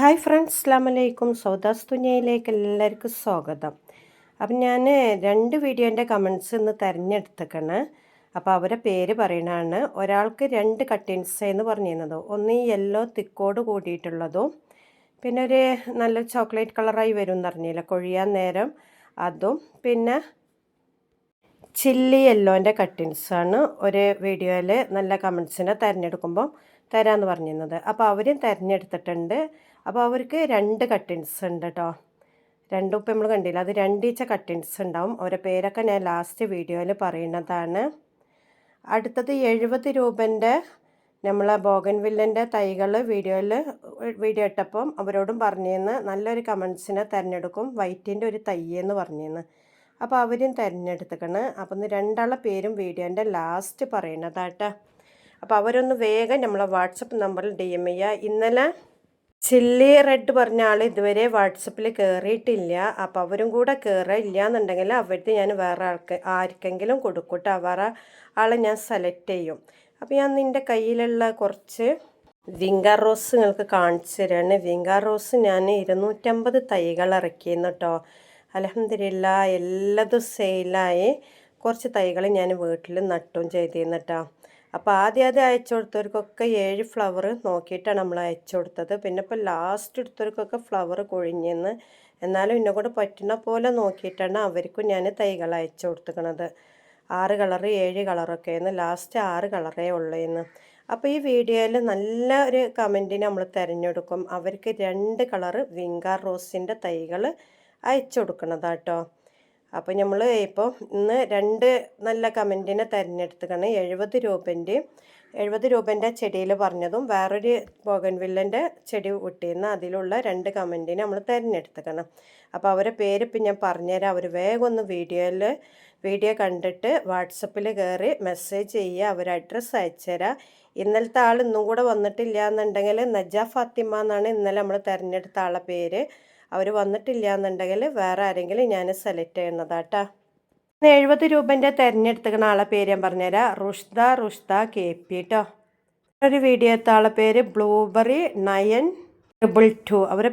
Hi friends, അസ്സലാമു അലൈക്കും. സൗദാസ് ദുനിയയിലേക്ക് എല്ലാവർക്കും സ്വാഗതം. അപ്പം ഞാൻ 2 വീഡിയോൻ്റെ കമൻസ് ഇന്ന് തിരഞ്ഞെടുത്തേക്കാണ്. അപ്പോൾ അവരെ പേര് പറയണതാണ്. ഒരാൾക്ക് 2 കട്ടിങ്സ് എന്ന് പറഞ്ഞിരുന്നത്, ഒന്ന് ഈ യെല്ലോ തിക്കോട് കൂടിയിട്ടുള്ളതും പിന്നെ ഒരു നല്ല ചോക്ലേറ്റ് കളറായി വരും എന്ന് പറഞ്ഞില്ല കൊഴിയാൻ നേരം അതും, പിന്നെ ചില്ലി യെല്ലോൻ്റെ കട്ടിങ്സാണ് ഒരു വീഡിയോയിൽ നല്ല കമൻസിനെ തിരഞ്ഞെടുക്കുമ്പോൾ തരാമെന്ന് പറഞ്ഞിരുന്നത്. അപ്പോൾ അവരും തിരഞ്ഞെടുത്തിട്ടുണ്ട്. അപ്പോൾ അവർക്ക് 2 കട്ടിങ്സ് ഉണ്ട് കേട്ടോ. രണ്ടും ഇപ്പം നമ്മൾ കണ്ടില്ല, അത് 2 ഈച്ച കട്ടിങ്സ് ഉണ്ടാവും. അവരുടെ പേരൊക്കെ ഞാൻ ലാസ്റ്റ് വീഡിയോയിൽ പറയുന്നതാണ്. അടുത്തത് 70 രൂപൻ്റെ നമ്മളെ ബോഗൻവില്ലിൻ്റെ തൈകൾ വീഡിയോ ഇട്ടപ്പം അവരോടും പറഞ്ഞിരുന്നു നല്ലൊരു കമൻസിനെ തിരഞ്ഞെടുക്കും വൈറ്റിൻ്റെ ഒരു തയ്യെന്ന് പറഞ്ഞിരുന്നു. അപ്പോൾ അവരും തിരഞ്ഞെടുത്തേക്കണ്. അപ്പം ഇന്ന് രണ്ടാളുടെ പേരും വീഡിയോൻ്റെ ലാസ്റ്റ് പറയുന്നതാട്ടോ. അപ്പോൾ അവരൊന്ന് വേഗം നമ്മളെ വാട്സപ്പ് നമ്പറിൽ DM ചെയ്യുക. ഇന്നലെ ചില്ലി റെഡ് പറഞ്ഞ ആൾ ഇതുവരെ വാട്സപ്പിൽ കയറിയിട്ടില്ല. അപ്പോൾ അവരും കൂടെ കയറില്ല എന്നുണ്ടെങ്കിൽ അവർക്ക് ഞാൻ വേറെ ആർക്കെങ്കിലും കൊടുക്കട്ടെ, വേറെ ആളെ ഞാൻ സെലക്ട് ചെയ്യും. അപ്പോൾ ഞാൻ നിൻ്റെ കയ്യിലുള്ള കുറച്ച് വിംഗർ റോസ് നിങ്ങൾക്ക് കാണിച്ചു തരാണ്. വിംഗർ റോസ് ഞാൻ 250 തൈകൾ ഇറക്കിയിരുന്നു കേട്ടോ. അൽഹംദുലില്ലാ എല്ലാതും സെയിലായി. കുറച്ച് തൈകൾ ഞാൻ വീട്ടിൽ നട്ടും ചെയ്തിരുന്നു കേട്ടോ. അപ്പോൾ ആദ്യം അയച്ചു കൊടുത്തവർക്കൊക്കെ 7 ഫ്ലവർ നോക്കിയിട്ടാണ് നമ്മൾ അയച്ചു കൊടുത്തത്. പിന്നെ ഇപ്പോൾ ലാസ്റ്റ് എടുത്തവർക്കൊക്കെ ഫ്ലവർ കൊഴിഞ്ഞെന്ന്, എന്നാലും എന്നെ കൂടെ പറ്റുന്ന പോലെ നോക്കിയിട്ടാണ് അവർക്കും ഞാൻ തൈകൾ അയച്ചു കൊടുത്തിരിക്കുന്നത്. 6 കളറ് 7 കളറൊക്കെയായിരുന്നു, ലാസ്റ്റ് 6 കളറേ ഉള്ളൂന്ന്. അപ്പോൾ ഈ വീഡിയോയിൽ നല്ല ഒരു കമൻറ്റിന് നമ്മൾ തിരഞ്ഞെടുക്കും. അവർക്ക് 2 കളറ് വിംഗർ റോസിൻ്റെ തൈകൾ അയച്ചു കൊടുക്കുന്നതാട്ടോ. അപ്പോൾ നമ്മൾ ഇപ്പോൾ ഇന്ന് 2 നല്ല കമൻറ്റിനെ തിരഞ്ഞെടുത്തുകയാണ്. 70 രൂപൻ്റെ ചെടിയിൽ പറഞ്ഞതും വേറൊരു ബോഗൻവില്ലൻ്റെ ചെടി വിട്ടിരുന്ന അതിലുള്ള 2 കമൻറ്റിനെ നമ്മൾ തിരഞ്ഞെടുത്തുകയാണ്. അപ്പോൾ അവരെ പേര് ഇപ്പം ഞാൻ പറഞ്ഞുതരാം. അവർ വേഗം ഒന്ന് വീഡിയോ കണ്ടിട്ട് വാട്സപ്പിൽ കയറി മെസ്സേജ് ചെയ്യുക, അവർ അഡ്രസ്സ് അയച്ചുതരാം. ഇന്നലത്തെ ആൾ ഇന്നും കൂടെ വന്നിട്ടില്ല എന്നുണ്ടെങ്കിൽ നജ ഫാത്തിമ എന്നാണ് ഇന്നലെ നമ്മൾ തിരഞ്ഞെടുത്ത ആളെ പേര്. അവർ വന്നിട്ടില്ല എന്നുണ്ടെങ്കിൽ വേറെ ആരെങ്കിലും ഞാൻ സെലക്ട് ചെയ്യുന്നതാട്ടാ. 70 രൂപൻ്റെ തിരഞ്ഞെടുത്തുക്കുന്ന ആളെ പേര് ഞാൻ പറഞ്ഞുതരാം. റുഷ്ദ KP കേട്ടോ. ഒരു വീഡിയോത്തെ ആളെ പേര് ബ്ലൂബെറി 922. അവരെ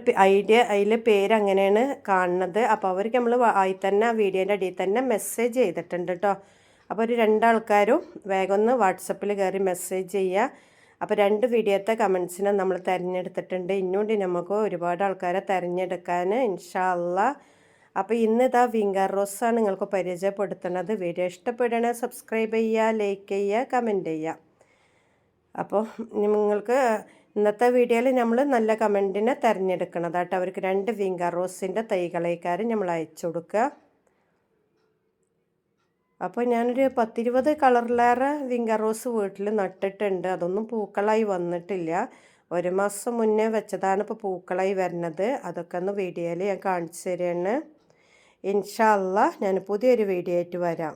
അതിൽ പേര് അങ്ങനെയാണ് കാണുന്നത്. അപ്പോൾ അവർക്ക് നമ്മൾ വീഡിയോൻ്റെ അടിയിൽ തന്നെ മെസ്സേജ് ചെയ്തിട്ടുണ്ട് കേട്ടോ. അപ്പോൾ ഒരു 2 ആൾക്കാരും വേഗം ഒന്ന് വാട്സപ്പിൽ കയറി മെസ്സേജ് ചെയ്യുക. അപ്പോൾ 2 വീഡിയോത്തെ കമൻസിനെ നമ്മൾ തിരഞ്ഞെടുത്തിട്ടുണ്ട്. ഇന്നുകൊണ്ട് നമുക്ക് ഒരുപാട് ആൾക്കാരെ തിരഞ്ഞെടുക്കാൻ ഇൻഷാ അല്ലാഹ്. അപ്പോൾ ഇന്ന് ഇതാ വിംഗർ റോസാണ് നിങ്ങൾക്ക് പരിചയപ്പെടുത്തുന്നത്. വീഡിയോ ഇഷ്ടപ്പെടണേ സബ്സ്ക്രൈബ് ചെയ്യുക, ലൈക്ക് ചെയ്യുക, കമൻറ്റ് ചെയ്യുക. അപ്പോൾ നിങ്ങൾക്ക് ഇന്നത്തെ വീഡിയോയിൽ നമ്മൾ നല്ല കമൻറ്റിനെ തിരഞ്ഞെടുക്കണതാട്ടോ. അവർക്ക് 2 വിംഗർ റോസിൻ്റെ തൈകളേക്കാരും നമ്മൾ അയച്ചു കൊടുക്കുക. അപ്പോൾ ഞാനൊരു 10-20 കളറിലേറെ വിംഗർ റോസ് വീട്ടിൽ നട്ടിട്ടുണ്ട്. അതൊന്നും പൂക്കളായി വന്നിട്ടില്ല. 1 മാസം മുന്നേ വെച്ചതാണ് ഇപ്പോൾ പൂക്കളായി വരുന്നത്. അതൊക്കെ ഒന്ന് വീഡിയോയിൽ ഞാൻ കാണിച്ചു തരാണ്. ഇൻഷാ അല്ലാഹ് ഞാൻ പുതിയൊരു വീഡിയോ ആയിട്ട് വരാം.